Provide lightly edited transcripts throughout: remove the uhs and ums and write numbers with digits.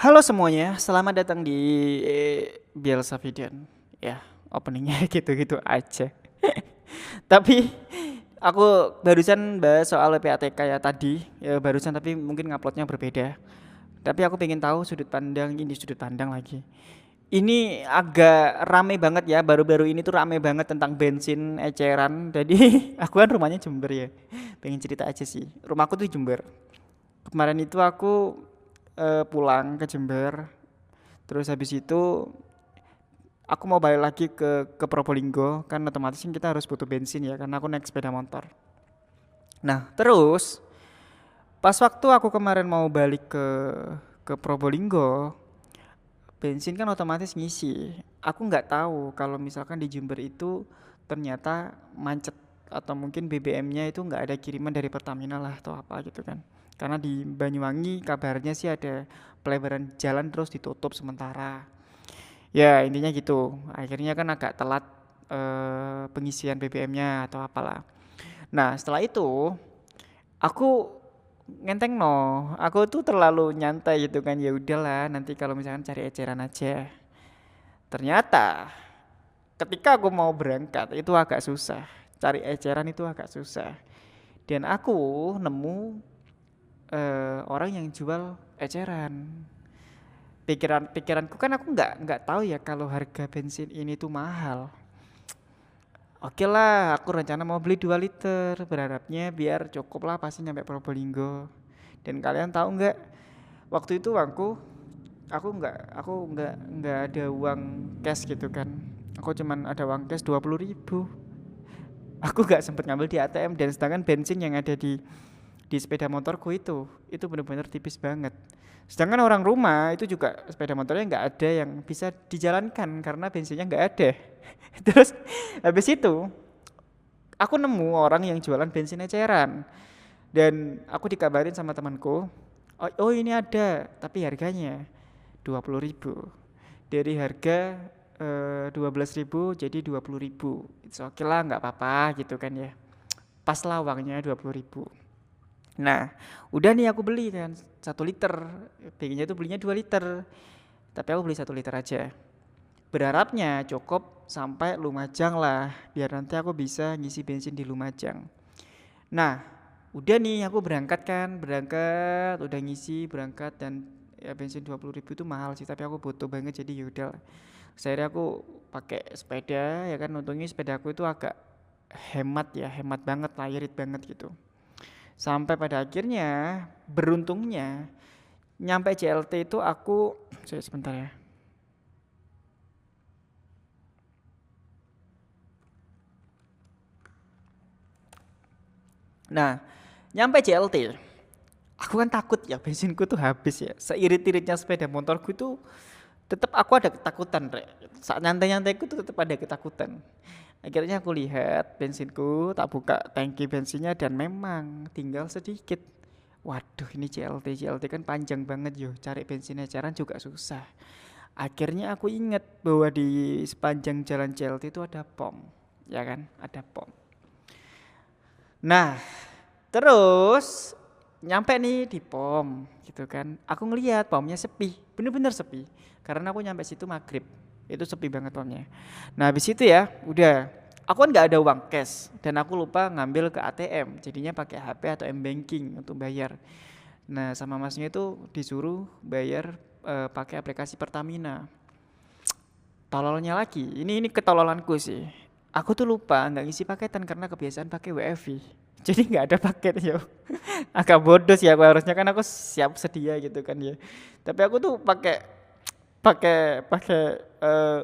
Halo semuanya, selamat datang di Bielsa Vidian. Ya, openingnya gitu-gitu aja. Tapi aku barusan bahas soal PATK ya tadi, ya barusan tapi mungkin nguploadnya berbeda. Tapi aku pengen tahu sudut pandang ini sudut pandang lagi. Ini agak rame banget ya, baru-baru ini tuh rame banget tentang bensin eceran. Jadi aku kan rumahnya Jember ya. Pengen cerita aja sih. Rumahku tuh Jember. Kemarin itu aku pulang ke Jember. Terus habis itu aku mau balik lagi ke Probolinggo kan otomatis kan kita harus butuh bensin ya karena aku naik sepeda motor. Nah, terus pas waktu aku kemarin mau balik ke Probolinggo, bensin kan otomatis ngisi. Aku nggak tahu kalau misalkan di Jember itu ternyata macet atau mungkin BBM-nya itu nggak ada kiriman dari Pertamina lah atau apa gitu kan. Karena di Banyuwangi kabarnya sih ada pelebaran jalan terus ditutup sementara. Ya intinya gitu. Akhirnya kan agak telat pengisian BBM-nya atau apalah. Nah setelah itu aku ngenteng no. Aku tuh terlalu nyantai gitu kan. Ya udahlah nanti kalau misalkan cari eceran aja. Ternyata ketika aku mau berangkat itu agak susah. Cari eceran itu agak susah. Dan aku nemu orang yang jual eceran. Pikiranku kan aku nggak tahu ya kalau harga bensin ini tuh mahal. Oke lah, aku rencana mau beli 2 liter. Berharapnya biar cukup lah pasti nyampe Probolinggo. Dan kalian tahu nggak? Waktu itu aku nggak ada uang cash gitu kan. Aku cuman ada uang cash 20.000. Aku nggak sempet ngambil di ATM dan sedangkan bensin yang ada di sepeda motorku itu benar-benar tipis banget. Sedangkan orang rumah itu juga sepeda motornya nggak ada yang bisa dijalankan karena bensinnya nggak ada. Terus habis itu aku nemu orang yang jualan bensin eceran dan aku dikabarin sama temanku, oh ini ada tapi harganya 20.000 dari harga 12.000 jadi 20.000. Oke lah nggak apa-apa gitu kan ya. Pas lah uangnya 20.000. Nah, udah nih aku beli kan 1 liter. Pengennya tuh belinya 2 liter. Tapi aku beli 1 liter aja. Berharapnya cukup sampai Lumajang lah. Biar nanti aku bisa ngisi bensin di Lumajang. Nah, udah nih aku berangkat kan. Berangkat, udah ngisi, berangkat. Dan ya bensin 20.000 itu mahal sih. Tapi aku butuh banget jadi yaudah. Akhirnya aku pakai sepeda ya kan. Untungnya sepeda aku itu agak hemat ya. Hemat banget lah, irit banget gitu. Sampai pada akhirnya beruntungnya nyampe CLT itu aku saya sebentar ya. Nah, nyampe CLT. Aku kan takut ya bensinku tuh habis ya. Seirit-iritnya sepeda motorku itu tetap aku ada ketakutan, Rek. Saat nyantai-nyantaiku tuh tetap ada ketakutan. Akhirnya aku lihat bensinku, tak buka tangki bensinnya dan memang tinggal sedikit. Waduh, ini CLT kan panjang banget yo. Cari bensin eceran juga susah. Akhirnya aku ingat bahwa di sepanjang jalan CLT itu ada pom, ya kan? Ada pom. Nah, terus nyampe nih di pom, gitu kan? Aku ngelihat pomnya sepi, bener-bener sepi. Karena aku nyampe situ maghrib, itu sepi banget pomnya. Nah, habis itu ya, udah. Aku kan nggak ada uang cash dan aku lupa ngambil ke ATM, jadinya pakai HP atau M-banking untuk bayar. Nah, sama masnya itu disuruh bayar pakai aplikasi Pertamina. Tololnya lagi, ini ketololanku sih. Aku tuh lupa nggak ngisi paketan karena kebiasaan pakai WiFi. Jadi nggak ada paket yo. Agak bodoh sih aku harusnya kan aku siap sedia gitu kan ya. Tapi aku tuh pakai pakai pakai eh,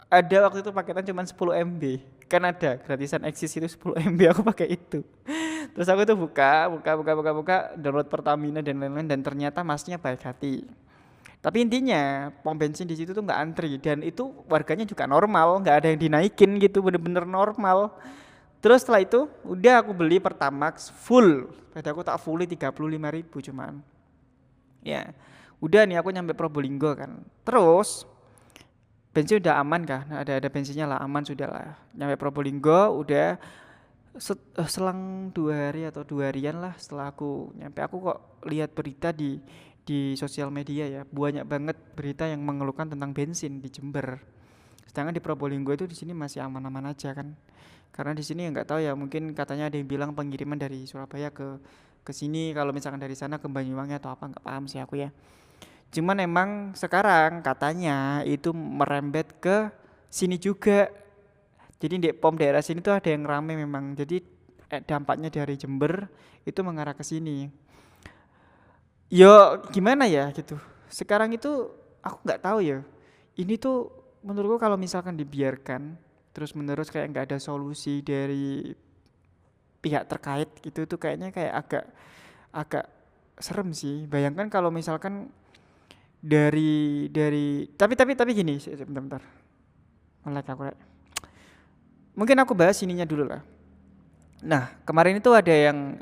ada waktu itu paketan cuma 10 MB. Kan ada gratisan Exis itu 10 MB aku pakai itu. Terus aku tuh buka download Pertamina dan lain-lain dan ternyata masnya baik hati. Tapi intinya pom bensin di situ tuh nggak antri dan itu warganya juga normal, nggak ada yang dinaikin gitu, bener-bener normal. Terus setelah itu udah aku beli Pertamax full, sepeda aku tak fully 35.000 cuman. Ya, udah nih aku nyampe Probolinggo kan. Terus bensin udah aman kah? Nah, ada bensinnya lah, aman sudah lah. Nyampe Probolinggo udah selang 2 hari atau 2 harian lah setelah aku nyampe aku kok lihat berita di di sosial media ya, banyak banget berita yang mengeluhkan tentang bensin di Jember. Sedangkan di Probolinggo itu di sini masih aman-aman aja kan. Karena di sini nggak tahu ya, mungkin katanya ada yang bilang pengiriman dari Surabaya ke sini, kalau misalkan dari sana ke Banyuwangi atau apa, nggak paham sih aku ya. Cuman emang sekarang katanya itu merembet ke sini juga. Jadi di pom daerah sini tuh ada yang rame memang. Jadi dampaknya dari Jember itu mengarah ke sini. Yo gimana ya gitu. Sekarang itu aku nggak tahu ya. Ini tuh menurutku kalau misalkan dibiarkan terus menerus kayak nggak ada solusi dari pihak terkait gitu, itu kayaknya kayak agak agak serem sih. Bayangkan kalau misalkan dari tapi gini, bentar. Melek aku. Mungkin aku bahas ininya dulu lah. Nah, kemarin itu ada yang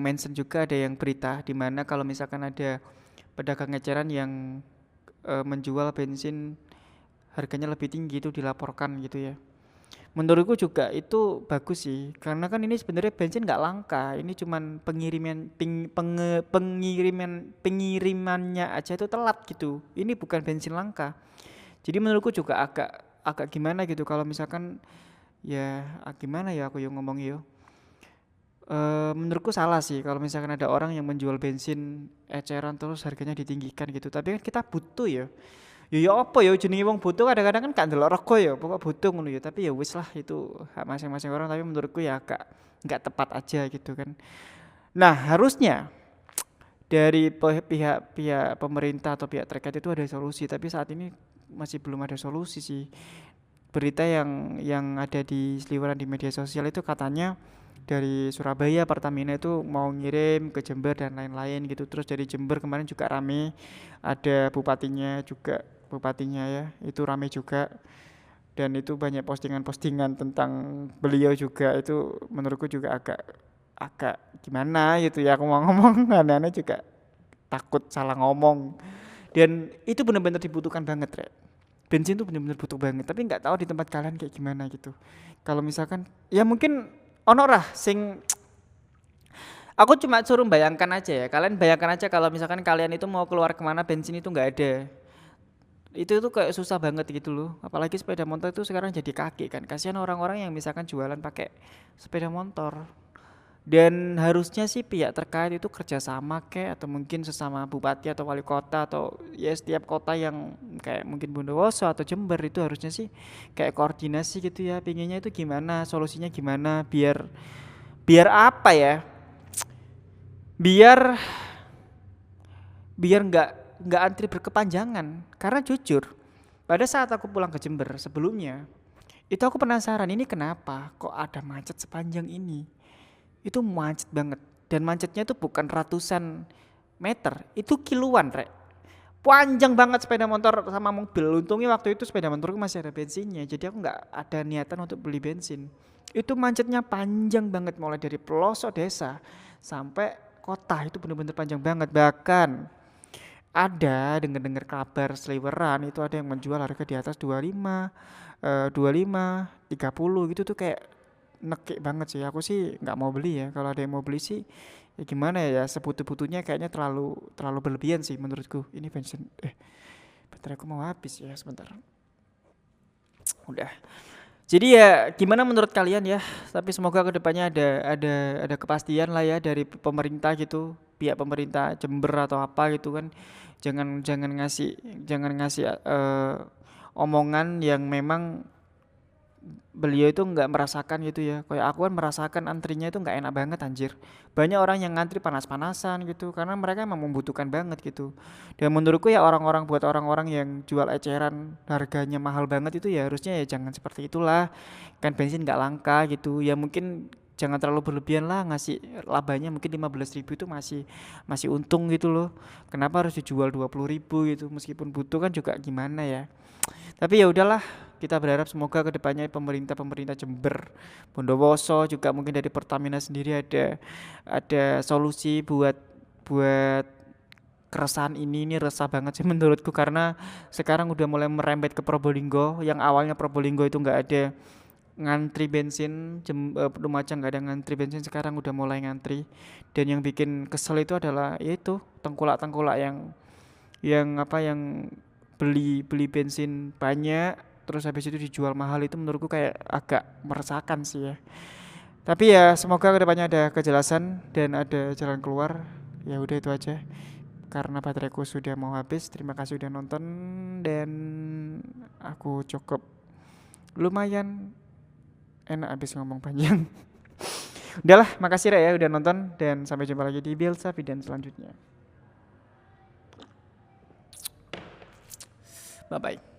mention juga, ada yang berita di mana kalau misalkan ada pedagang eceran yang menjual bensin harganya lebih tinggi itu dilaporkan gitu ya. Menurutku juga itu bagus sih, karena kan ini sebenarnya bensin nggak langka, ini cuman pengirimannya aja itu telat gitu. Ini bukan bensin langka. Jadi menurutku juga agak agak gimana gitu kalau misalkan ya gimana ya aku yang ngomong yo. Menurutku salah sih kalau misalkan ada orang yang menjual bensin eceran terus harganya ditinggikan gitu. Tapi kan kita butuh ya. Ya apa ya jenenge wong butuh kadang-kadang kan gak ndelok rego ya, pokok butuh ngono ya. Tapi ya wis lah itu hak masing-masing orang, tapi menurutku ya agak nggak tepat aja gitu kan. Nah, harusnya dari pihak pemerintah atau pihak terkait itu ada solusi, tapi saat ini masih belum ada solusi sih. Berita yang ada di seliweran di media sosial itu katanya dari Surabaya Pertamina itu mau ngirim ke Jember dan lain-lain gitu. Terus dari Jember kemarin juga rame, ada bupatinya ya itu rame juga, dan itu banyak postingan-postingan tentang beliau juga. Itu menurutku juga agak agak gimana gitu ya, aku mau ngomong aneh-aneh juga takut salah ngomong. Dan itu benar-benar dibutuhkan banget, Rek. Bensin tuh benar-benar butuh banget, tapi nggak tahu di tempat kalian kayak gimana gitu. Kalau misalkan ya mungkin ono lah sing, aku cuma suruh bayangkan aja ya, kalian bayangkan aja kalau misalkan kalian itu mau keluar kemana bensin itu nggak ada, itu tuh kayak susah banget gitu loh. Apalagi sepeda motor itu sekarang jadi kaki kan, kasihan orang-orang yang misalkan jualan pakai sepeda motor. Dan harusnya sih pihak terkait itu kerjasama kayak, atau mungkin sesama bupati atau wali kota, atau ya setiap kota yang kayak mungkin Bondowoso atau Jember itu harusnya sih kayak koordinasi gitu ya. Pinginnya itu gimana, solusinya gimana biar biar apa ya? Biar biar nggak antri berkepanjangan. Karena jujur, pada saat aku pulang ke Jember sebelumnya, itu aku penasaran ini kenapa kok ada macet sepanjang ini. Itu macet banget, dan macetnya itu bukan ratusan meter, itu kiloan, Rek. Panjang banget sepeda motor sama mobil. Untungnya waktu itu sepeda motorku masih ada bensinnya, jadi aku nggak ada niatan untuk beli bensin. Itu macetnya panjang banget, mulai dari pelosok desa sampai kota, itu bener-bener panjang banget. Bahkan ada dengar-dengar kabar seliweran itu ada yang menjual harga di atas 25, 25, 30 gitu tuh, kayak nekik banget sih. Aku sih nggak mau beli ya. Kalau ada yang mau beli sih ya gimana ya, sebutu-butunya kayaknya terlalu terlalu berlebihan sih menurutku. Ini bensin baterai aku mau habis ya, sebentar. Udah. Jadi ya gimana menurut kalian ya? Tapi semoga kedepannya ada kepastian lah ya dari pemerintah gitu, pihak pemerintah Jember atau apa gitu kan. Jangan jangan ngasih omongan yang memang beliau itu nggak merasakan gitu ya. Kayak aku kan merasakan antrinya itu nggak enak banget anjir. Banyak orang yang ngantri panas-panasan gitu karena mereka emang membutuhkan banget gitu. Dan menurutku ya buat orang-orang yang jual eceran harganya mahal banget itu ya harusnya ya jangan seperti itulah. Kan bensin nggak langka gitu. Ya mungkin jangan terlalu berlebihan lah, ngasih labanya mungkin 15.000 itu masih masih untung gitu loh. Kenapa harus dijual 20.000 gitu, meskipun butuh kan juga gimana ya. Tapi ya udahlah, kita berharap semoga kedepannya pemerintah Jember, Bondowoso juga mungkin dari Pertamina sendiri ada solusi buat buat keresahan ini resah banget sih menurutku, karena sekarang udah mulai merembet ke Probolinggo. Yang awalnya Probolinggo itu nggak ada ngantri bensin Lumajang nggak ada ngantri bensin, sekarang udah mulai ngantri. Dan yang bikin kesel itu adalah yaitu tengkulak-tengkulak yang apa yang beli beli bensin banyak terus habis itu dijual mahal, itu menurutku kayak agak meresahkan sih ya. Tapi ya semoga kedepannya ada kejelasan dan ada jalan keluar. Ya udah itu aja. Karena bateraiku sudah mau habis. Terima kasih udah nonton dan aku cukup lumayan enak habis ngomong panjang. Udahlah, makasih Ra ya udah nonton dan sampai jumpa lagi di Build Sapi dan selanjutnya. Bye bye.